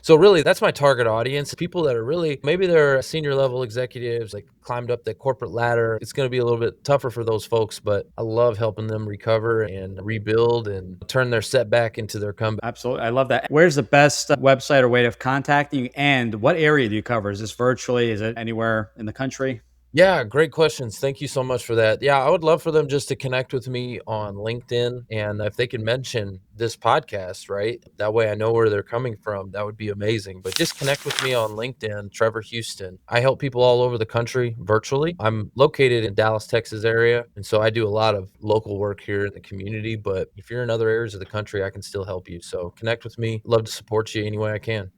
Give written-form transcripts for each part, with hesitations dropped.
So really, that's my target audience. People that are really, maybe they're senior level executives, like climbed up the corporate ladder. It's going to be a little bit tougher for those folks, but I love helping them recover and rebuild and turn their setback into their comeback. Absolutely. I love that. Where's the best website or way of contacting you? And what area do you cover? Is this virtually? Is it anywhere in the country? Yeah, great questions. Thank you so much for that. Yeah, I would love for them just to connect with me on LinkedIn. And if they can mention this podcast, right? That way I know where they're coming from. That would be amazing. But just connect with me on LinkedIn, Trevor Houston. I help people all over the country virtually. I'm located in Dallas, Texas area. And so I do a lot of local work here in the community. But if you're in other areas of the country, I can still help you. So connect with me. Love to support you any way I can.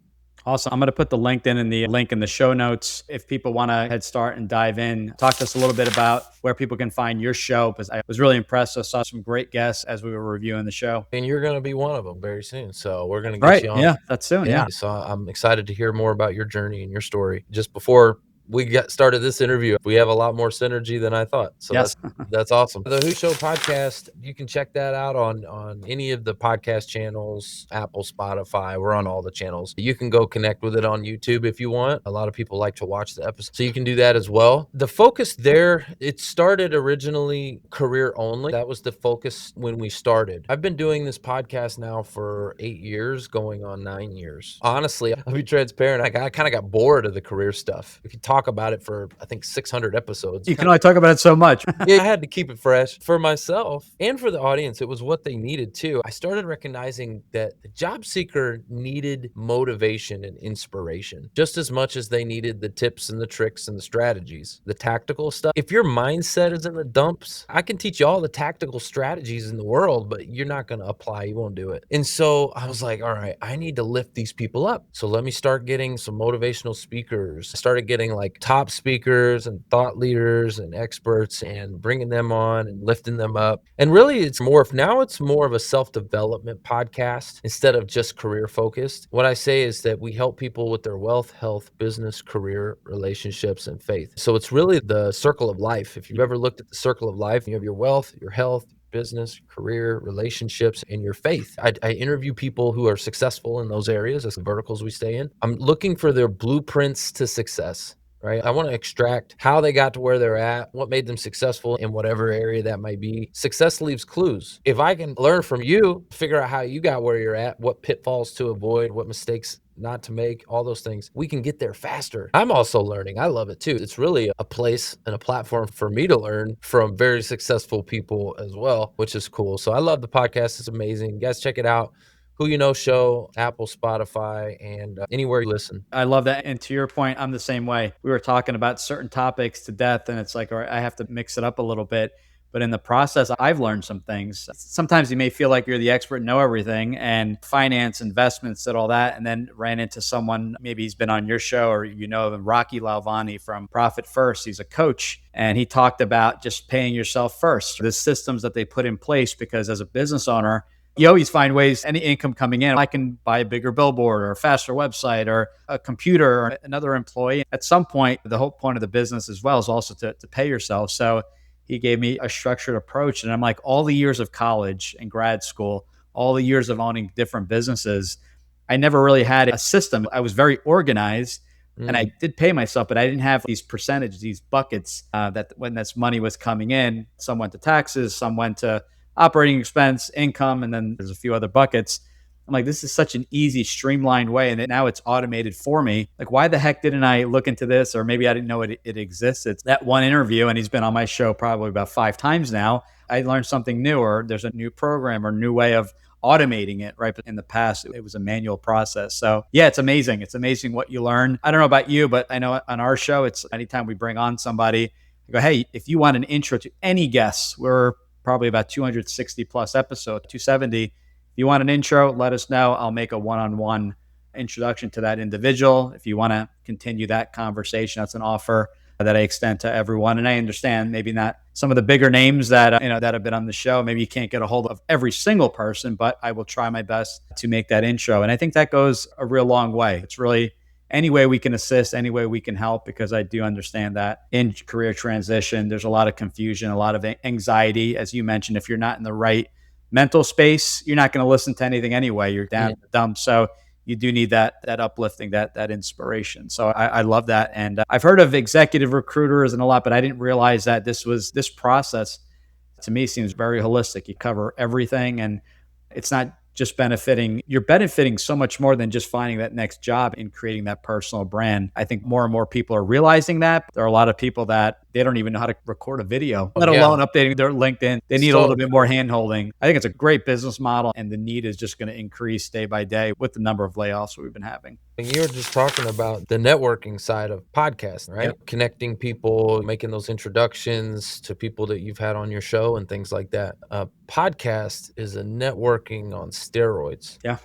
Awesome. I'm going to put the LinkedIn and the link in the show notes. If people want to head start and dive in, talk to us a little bit about where people can find your show, because I was really impressed. I saw some great guests as we were reviewing the show. And you're going to be one of them very soon. So we're going to get Right. you on. Yeah, that's soon. Yeah. So I'm excited to hear more about your journey and your story. Just before we got started this interview, we have a lot more synergy than I thought. So Yes. that's awesome. The Who Show podcast, you can check that out on any of the podcast channels, Apple, Spotify. We're on all the channels. You can go connect with it on YouTube if you want. A lot of people like to watch the episode, so you can do that as well. The focus there, it started originally career only. That was the focus when we started. I've been doing this podcast now for 8 years, going on 9 years. Honestly, I'll be transparent. I kind of got bored of the career stuff. If you talk about it for, I think, 600 episodes. You can only talk about it so much. Yeah, I had to keep it fresh for myself and for the audience. It was what they needed too. I started recognizing that the job seeker needed motivation and inspiration just as much as they needed the tips and the tricks and the strategies, the tactical stuff. If your mindset is in the dumps, I can teach you all the tactical strategies in the world, but you're not going to apply. You won't do it. And so I was like, all right, I need to lift these people up. So let me start getting some motivational speakers. I started getting like top speakers and thought leaders and experts and bringing them on and lifting them up. And really it's more of a self-development podcast instead of just career focused. What I say is that we help people with their wealth, health, business, career, relationships, and faith. So it's really the circle of life. If you've ever looked at the circle of life, you have your wealth, your health, business, career, relationships, and your faith. I interview people who are successful in those areas, as the verticals we stay in. I'm looking for their blueprints to success. Right? I want to extract how they got to where they're at, what made them successful in whatever area that might be. Success leaves clues. If I can learn from you, figure out how you got where you're at, what pitfalls to avoid, what mistakes not to make, all those things, we can get there faster. I'm also learning. I love it too. It's really a place and a platform for me to learn from very successful people as well, which is cool. So I love the podcast. It's amazing. You guys check it out. Who You Know Show, Apple, Spotify, and anywhere you listen. I love that. And to your point, I'm the same way. We were talking about certain topics to death, and it's like, all right, I have to mix it up a little bit. But in the process, I've learned some things. Sometimes you may feel like you're the expert, know everything, and finance, investments, and all that, and then ran into someone, maybe he's been on your show or you know of him, Rocky Lalvani from Profit First. He's a coach, and he talked about just paying yourself first, the systems that they put in place, because as a business owner, you always find ways, any income coming in, I can buy a bigger billboard or a faster website or a computer or another employee. At some point, the whole point of the business as well is also to pay yourself. So he gave me a structured approach. And I'm like, all the years of college and grad school, all the years of owning different businesses, I never really had a system. I was very organized and I did pay myself, but I didn't have these percentages, these buckets that when this money was coming in, some went to taxes, some went to operating expense, income, and then there's a few other buckets. I'm like, this is such an easy, streamlined way. And now it's automated for me. Like, why the heck didn't I look into this? Or maybe I didn't know it exists. It's that one interview, and he's been on my show probably about 5 times now. I learned something new, or there's a new program or new way of automating it, right? But in the past, it was a manual process. So yeah, it's amazing. It's amazing what you learn. I don't know about you, but I know on our show, it's anytime we bring on somebody, I go, hey, if you want an intro to any guests, we're probably about 260 plus episodes, 270. If you want an intro, let us know. I'll make a one-on-one introduction to that individual. If you want to continue that conversation, that's an offer that I extend to everyone. And I understand maybe not some of the bigger names that that have been on the show. Maybe you can't get a hold of every single person, but I will try my best to make that intro. And I think that goes a real long way. It's really any way we can assist, any way we can help, because I do understand that in career transition, there's a lot of confusion, a lot of anxiety. As you mentioned, if you're not in the right mental space, you're not going to listen to anything anyway. You're down in the dumps. So you do need that uplifting, that inspiration. So I love that. And I've heard of executive recruiters and a lot, but I didn't realize that this process to me seems very holistic. You cover everything, and it's not just you're benefiting so much more than just finding that next job and creating that personal brand. I think more and more people are realizing that. There are a lot of people that they don't even know how to record a video, let Yeah. alone updating their LinkedIn. They need a little bit more hand holding. I think it's a great business model, and the need is just going to increase day by day with the number of layoffs we've been having. You were just talking about the networking side of podcasting, right? Yep. Connecting people, making those introductions to people that you've had on your show and things like that. A podcast is a networking on steroids. Yeah.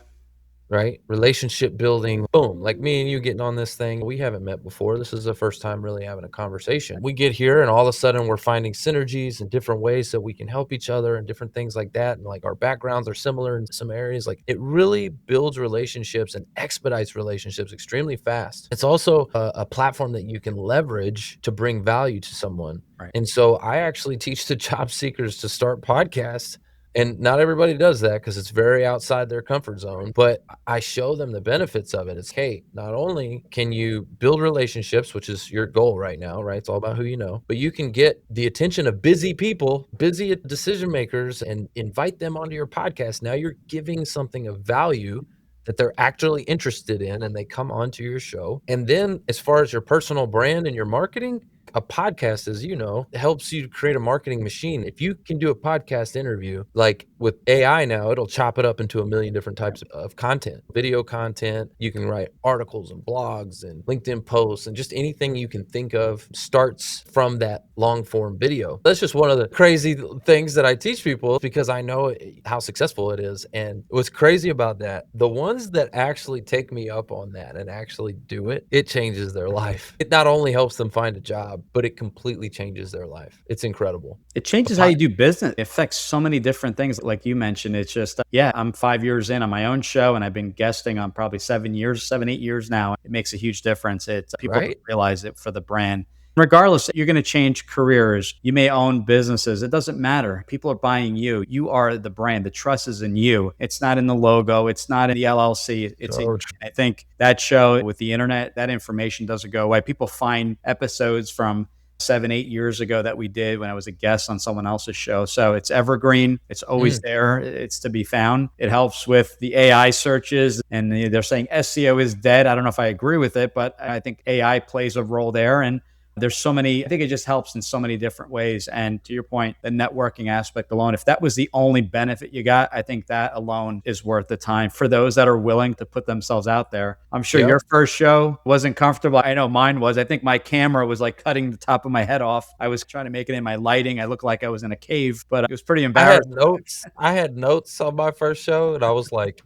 Right? Relationship building, boom, like me and you getting on this thing. We haven't met before. This is the first time really having a conversation. We get here and all of a sudden we're finding synergies and different ways that we can help each other and different things like that. And like our backgrounds are similar in some areas. Like it really builds relationships and expedites relationships extremely fast. It's also a platform that you can leverage to bring value to someone. Right. And so I actually teach the job seekers to start podcasts. And not everybody does that because it's very outside their comfort zone, but I show them the benefits of it. It's, hey, not only can you build relationships, which is your goal right now, right? It's all about who you know, but you can get the attention of busy people, busy decision makers, and invite them onto your podcast. Now you're giving something of value that they're actually interested in, and they come onto your show. And then as far as your personal brand and your marketing, a podcast, as you know, helps you create a marketing machine. If you can do a podcast interview, like with AI now, it'll chop it up into a million different types of content, video content. You can write articles and blogs and LinkedIn posts and just anything you can think of starts from that long form video. That's just one of the crazy things that I teach people because I know how successful it is. And what's crazy about that, the ones that actually take me up on that and actually do it, it changes their life. It not only helps them find a job, but it completely changes their life. It's incredible. It changes how you do business. It affects so many different things. Like you mentioned, it's just, yeah, I'm 5 years in on my own show and I've been guesting on probably 8 years now. It makes a huge difference. It's people Right? realize it for the brand. Regardless, you're going to change careers. You may own businesses. It doesn't matter. People are buying you. You are the brand. The trust is in you. It's not in the logo. It's not in the LLC. It's in, I think that show with the internet, that information doesn't go away. People find episodes from 7, 8 years ago that we did when I was a guest on someone else's show. So it's evergreen. It's always there. It's to be found. It helps with the AI searches. And they're saying SEO is dead. I don't know if I agree with it, but I think AI plays a role there. And there's so many, I think it just helps in so many different ways. And to your point, the networking aspect alone, if that was the only benefit you got, I think that alone is worth the time for those that are willing to put themselves out there. I'm sure your first show wasn't comfortable. I know mine was. I think my camera was like cutting the top of my head off. I was trying to make it in my lighting. I looked like I was in a cave, but it was pretty embarrassing. I had notes on my first show and I was like,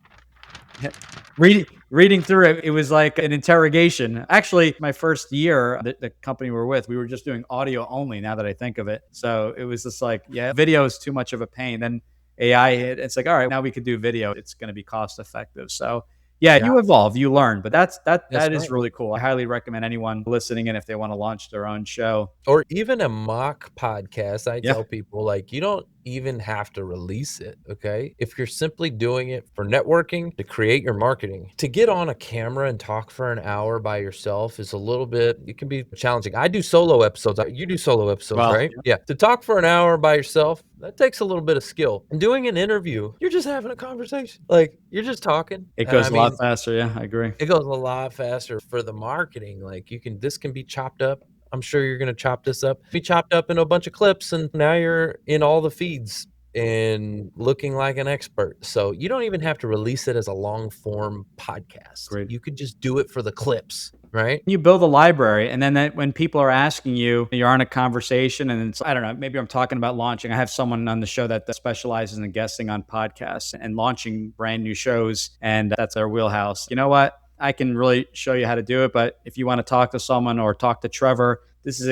reading through it, it was like an interrogation. Actually, my first year, the company we were with, we were just doing audio only now that I think of it. So it was just like, yeah, video is too much of a pain. Then AI hit. It's like, all right, now we could do video. It's going to be cost effective. So yeah, you evolve, you learn, but that is really cool. I highly recommend anyone listening in if they want to launch their own show. or even a mock podcast. I tell people, like, you don't even have to release it, okay? If you're simply doing it for networking, to create your marketing, to get on a camera and talk for an hour by yourself is a little bit, it can be challenging. I do solo episodes. You do solo episodes, right? Yeah. To talk for an hour by yourself, that takes a little bit of skill. And doing an interview, you're just having a conversation. Like, you're just talking. It goes a lot faster. Yeah, I agree. It goes a lot faster for the marketing. Like, this can be chopped up. I'm sure you're going to chop this up, be chopped up into a bunch of clips, and now you're in all the feeds and looking like an expert. So you don't even have to release it as a long form podcast. Great. You could just do it for the clips, right? You build a library, and then when people are asking you, you're on a conversation, and it's, I don't know, maybe I'm talking about launching. I have someone on the show that specializes in guesting on podcasts and launching brand new shows, and that's their wheelhouse. You know what? I can really show you how to do it, but if you want to talk to someone or talk to Trevor, this is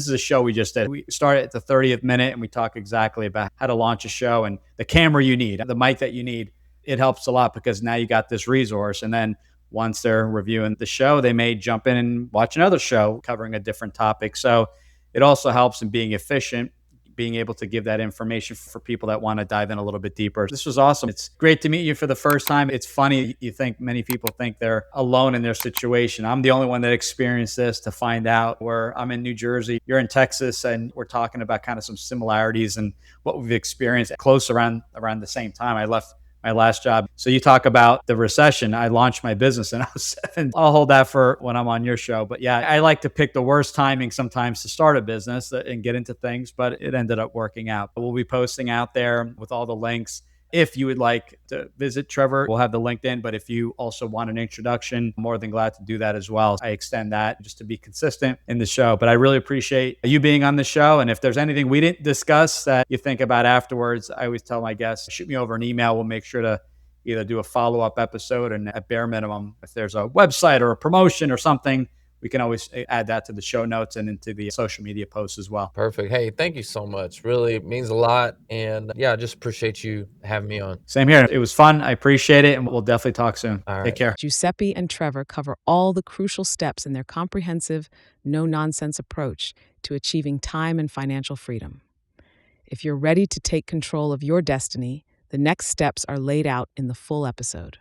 a show we just did. We started at the 30th minute and we talk exactly about how to launch a show and the camera you need, the mic that you need. It helps a lot because now you got this resource. And then once they're reviewing the show, they may jump in and watch another show covering a different topic. So it also helps in being efficient, being able to give that information for people that want to dive in a little bit deeper. This was awesome. It's great to meet you for the first time. It's funny, you think many people think they're alone in their situation. I'm the only one that experienced this, to find out where I'm in New Jersey, you're in Texas, and we're talking about kind of some similarities and what we've experienced close around the same time. I left my last job. So you talk about the recession. I launched my business in '07. I'll hold that for when I'm on your show. But yeah, I like to pick the worst timing sometimes to start a business and get into things, but it ended up working out. We'll be posting out there with all the links. If you would like to visit Trevor, we'll have the LinkedIn. But if you also want an introduction, I'm more than glad to do that as well. I extend that just to be consistent in the show. But I really appreciate you being on the show. And if there's anything we didn't discuss that you think about afterwards, I always tell my guests, shoot me over an email. We'll make sure to either do a follow-up episode, and at bare minimum, if there's a website or a promotion or something, we can always add that to the show notes and into the social media posts as well. Perfect. Hey, thank you so much. Really means a lot. And yeah, I just appreciate you having me on. Same here. It was fun. I appreciate it. And we'll definitely talk soon. All Take right. care. Giuseppe and Trevor cover all the crucial steps in their comprehensive, no-nonsense approach to achieving time and financial freedom. If you're ready to take control of your destiny, the next steps are laid out in the full episode.